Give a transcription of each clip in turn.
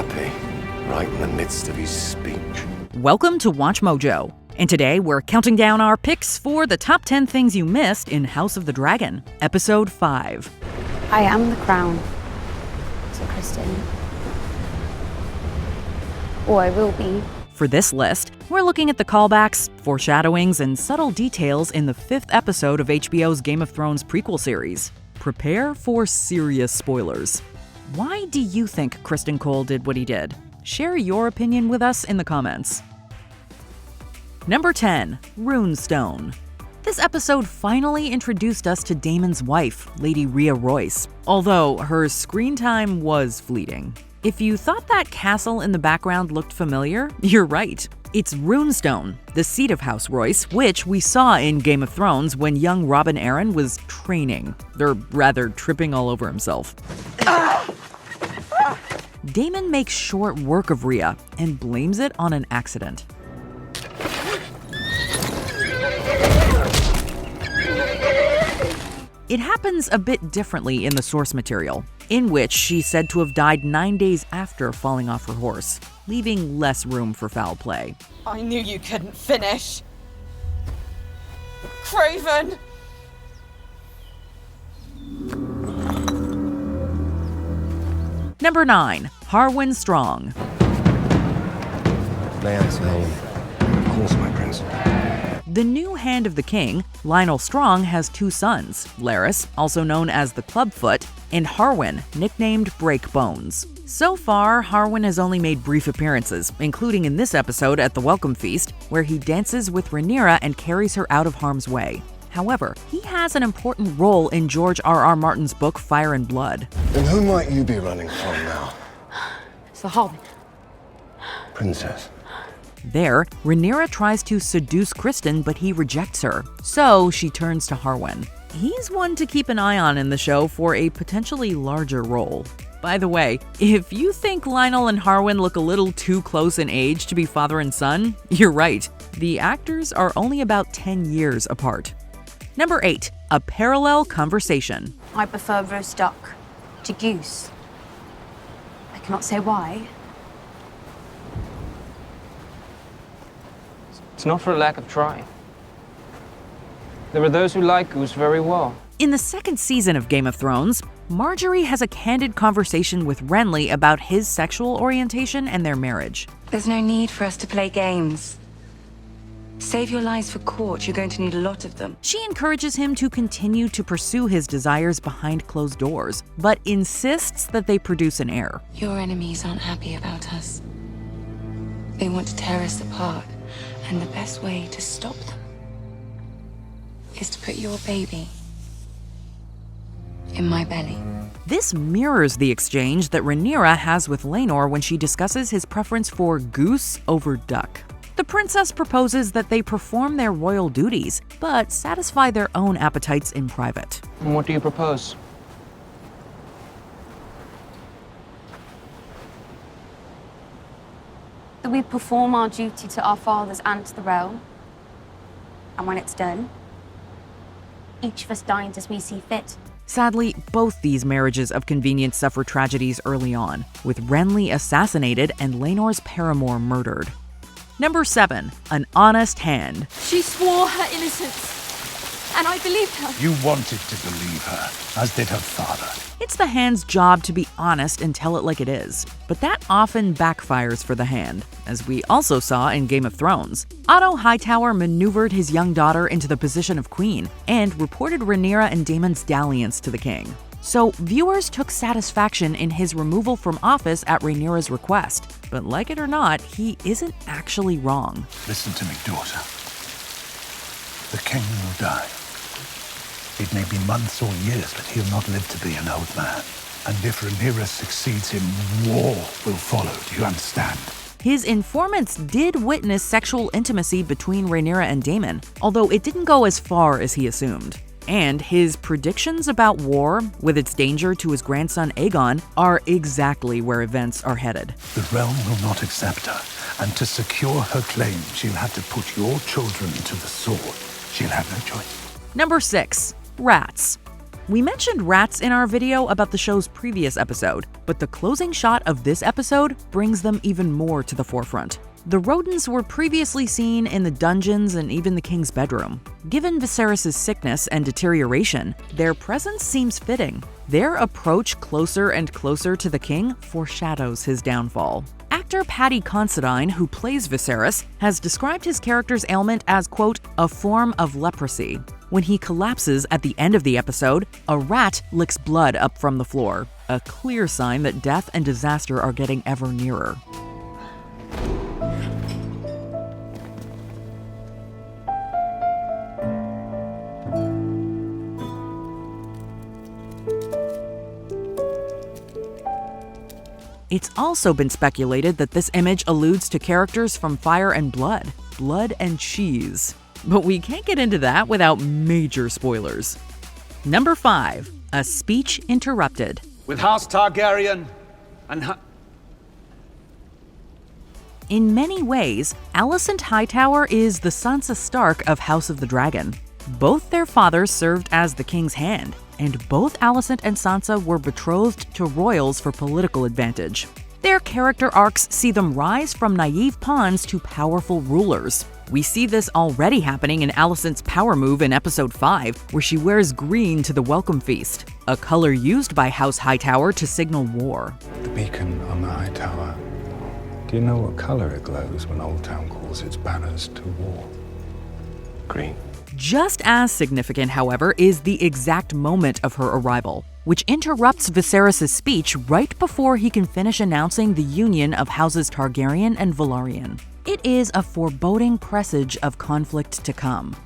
happy, right in the midst of his speech. Welcome to Watch Mojo, and today we're counting down our picks for the top 10 things you missed in House of the Dragon, Episode 5. I am the crown, to Criston. Or I will be. For this list, we're looking at the callbacks, foreshadowings, and subtle details in the 5th episode of HBO's Game of Thrones prequel series. Prepare for serious spoilers. Why do you think Criston Cole did what he did? Share your opinion with us in the comments. Number 10. Runestone. This episode finally introduced us to Daemon's wife, Lady Rhea Royce, although her screen time was fleeting. If you thought that castle in the background looked familiar, you're right. It's Runestone, the seat of House Royce, which we saw in Game of Thrones when young Robin Arryn was training, or rather tripping all over himself. Daemon makes short work of Rhea and blames it on an accident. It happens a bit differently in the source material, in which she's said to have died 9 days after falling off her horse, leaving less room for foul play. I knew you couldn't finish. Craven! Number 9. Harwin Strong. Land's name. Of course, my prince. The new Hand of the King, Lionel Strong, has 2 sons, Larys, also known as the Clubfoot, and Harwin, nicknamed Breakbones. So far, Harwin has only made brief appearances, including in this episode at the Welcome Feast, where he dances with Rhaenyra and carries her out of harm's way. However, he has an important role in George R.R. Martin's book Fire and Blood. And who might you be running from now? It's the Harwin. Princess. There, Rhaenyra tries to seduce Criston, but he rejects her, so she turns to Harwin. He's one to keep an eye on in the show for a potentially larger role. By the way, if you think Lionel and Harwin look a little too close in age to be father and son, you're right. The actors are only about 10 years apart. Number 8. A parallel conversation. I prefer roast duck to goose. I cannot say why. It's not for a lack of trying. There are those who like goose very well. In the 2nd season of Game of Thrones, Marjorie has a candid conversation with Renly about his sexual orientation and their marriage. There's no need for us to play games. Save your lies for court, you're going to need a lot of them. She encourages him to continue to pursue his desires behind closed doors, but insists that they produce an heir. Your enemies aren't happy about us. They want to tear us apart, and the best way to stop them is to put your baby in my belly. This mirrors the exchange that Rhaenyra has with Laenor when she discusses his preference for goose over duck. The princess proposes that they perform their royal duties, but satisfy their own appetites in private. And what do you propose? That we perform our duty to our fathers and to the realm. And when it's done, each of us dines as we see fit. Sadly, both these marriages of convenience suffer tragedies early on, with Renly assassinated and Laenor's paramour murdered. Number 7. An honest hand. She swore her innocence, and I believed her. You wanted to believe her, as did her father. It's the hand's job to be honest and tell it like it is, but that often backfires for the hand, as we also saw in Game of Thrones. Otto Hightower maneuvered his young daughter into the position of queen and reported Rhaenyra and Daemon's dalliance to the king. So viewers took satisfaction in his removal from office at Rhaenyra's request, but like it or not, he isn't actually wrong. Listen to me, daughter. The king will die. It may be months or years, but he'll not live to be an old man. And if Rhaenyra succeeds him, war will follow. Do you understand? His informants did witness sexual intimacy between Rhaenyra and Daemon, although it didn't go as far as he assumed. And his predictions about war, with its danger to his grandson Aegon, are exactly where events are headed. The realm will not accept her, and to secure her claim, she'll have to put your children to the sword. She'll have no choice. Number 6. Rats. We mentioned rats in our video about the show's previous episode, but the closing shot of this episode brings them even more to the forefront. The rodents were previously seen in the dungeons and even the king's bedroom. Given Viserys' sickness and deterioration, their presence seems fitting. Their approach closer and closer to the king foreshadows his downfall. Actor Paddy Considine, who plays Viserys, has described his character's ailment as, quote, a form of leprosy. When he collapses at the end of the episode, a rat licks blood up from the floor, a clear sign that death and disaster are getting ever nearer. It's also been speculated that this image alludes to characters from Fire and Blood, Blood and Cheese. But we can't get into that without major spoilers. Number 5, a speech interrupted. With House Targaryen and In many ways, Alicent Hightower is the Sansa Stark of House of the Dragon. Both their fathers served as the king's hand, and both Alicent and Sansa were betrothed to royals for political advantage. Their character arcs see them rise from naive pawns to powerful rulers. We see this already happening in Alicent's power move in Episode 5, where she wears green to the Welcome Feast, a color used by House Hightower to signal war. The beacon on the high tower. Do you know what color it glows when Old Town calls its banners to war? Green. Just as significant, however, is the exact moment of her arrival, which interrupts Viserys' speech right before he can finish announcing the union of houses Targaryen and Velaryon. It is a foreboding presage of conflict to come.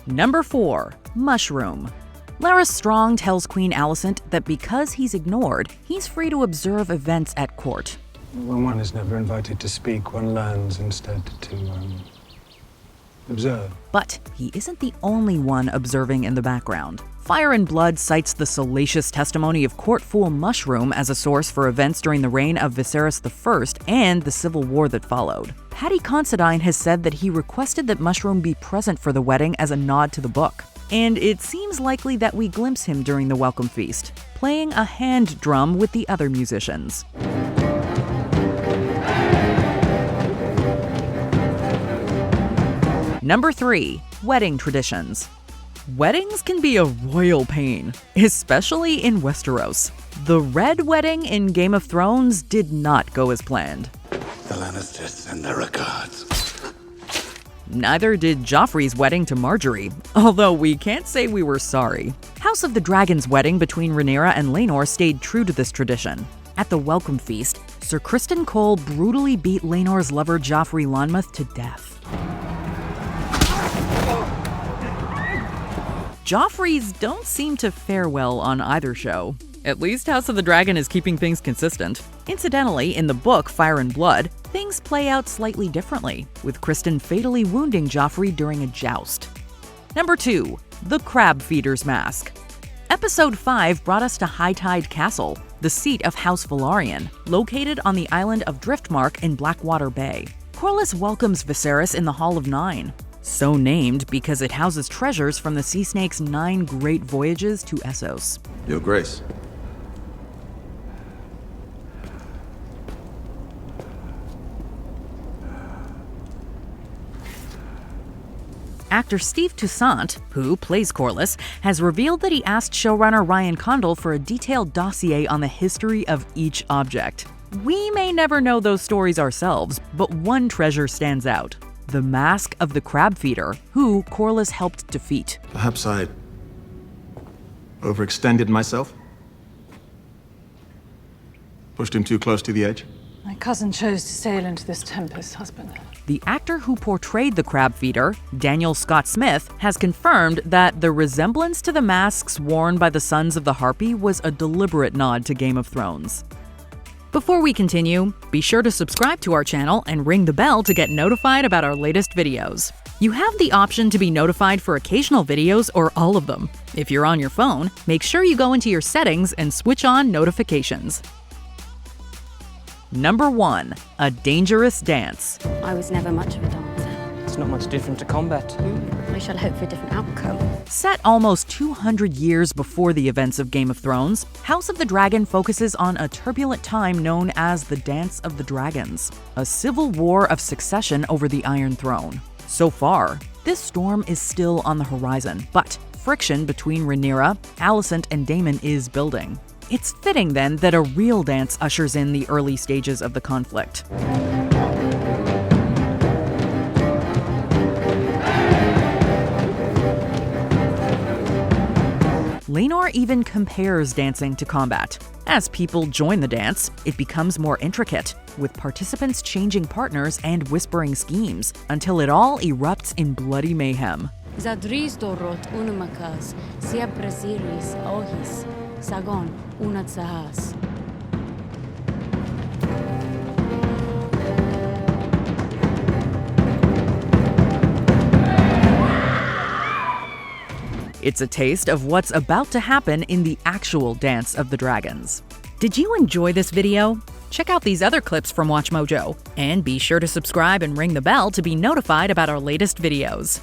Number 4, Mushroom. Larys Strong tells Queen Alicent that because he's ignored, he's free to observe events at court. When one is never invited to speak, one learns instead to observe. But he isn't the only one observing in the background. Fire and Blood cites the salacious testimony of court fool Mushroom as a source for events during the reign of Viserys I and the civil war that followed. Paddy Considine has said that he requested that Mushroom be present for the wedding as a nod to the book. And it seems likely that we glimpse him during the Welcome Feast, playing a hand drum with the other musicians. Number 3, wedding traditions. Weddings can be a royal pain, especially in Westeros. The Red Wedding in Game of Thrones did not go as planned. The Lannisters send their regards. Neither did Joffrey's wedding to Marjorie, although we can't say we were sorry. House of the Dragon's wedding between Rhaenyra and Laenor stayed true to this tradition. At the Welcome Feast, Sir Criston Cole brutally beat Laenor's lover Joffrey Lonmouth to death. Joffreys don't seem to fare well on either show. At least House of the Dragon is keeping things consistent. Incidentally, in the book Fire and Blood, things play out slightly differently, with Criston fatally wounding Joffrey during a joust. Number 2, the Crabfeeder's Mask. Episode 5 brought us to High Tide Castle, the seat of House Velaryon, located on the island of Driftmark in Blackwater Bay. Corlys welcomes Viserys in the Hall of Nine, so named because it houses treasures from the Sea Snake's 9 great voyages to Essos. Your Grace. Actor Steve Toussaint, who plays Corlys, has revealed that he asked showrunner Ryan Condal for a detailed dossier on the history of each object. We may never know those stories ourselves, but one treasure stands out: the mask of the Crabfeeder, who Corlys helped defeat. Perhaps I overextended myself? Pushed him too close to the edge? My cousin chose to sail into this tempest, husband. The actor who portrayed the Crabfeeder, Daniel Scott Smith, has confirmed that the resemblance to the masks worn by the Sons of the Harpy was a deliberate nod to Game of Thrones. Before we continue, be sure to subscribe to our channel and ring the bell to get notified about our latest videos. You have the option to be notified for occasional videos or all of them. If you're on your phone, make sure you go into your settings and switch on notifications. Number 1, a dangerous dance. I was never much of a dancer. It's not much different to combat. I I shall hope for a different outcome. Set almost 200 years before the events of Game of Thrones, House of the Dragon focuses on a turbulent time known as the Dance of the Dragons, a civil war of succession over the Iron Throne. So far, this storm is still on the horizon, but friction between Rhaenyra, Alicent, and Daemon is building. It's fitting, then, that a real dance ushers in the early stages of the conflict. Laenor even compares dancing to combat. As people join the dance, it becomes more intricate, with participants changing partners and whispering schemes, until it all erupts in bloody mayhem. Zadris dorot unumakas, sia brasilis ohis, sagon unatsahas. It's a taste of what's about to happen in the actual Dance of the Dragons. Did you enjoy this video? Check out these other clips from WatchMojo, and be sure to subscribe and ring the bell to be notified about our latest videos.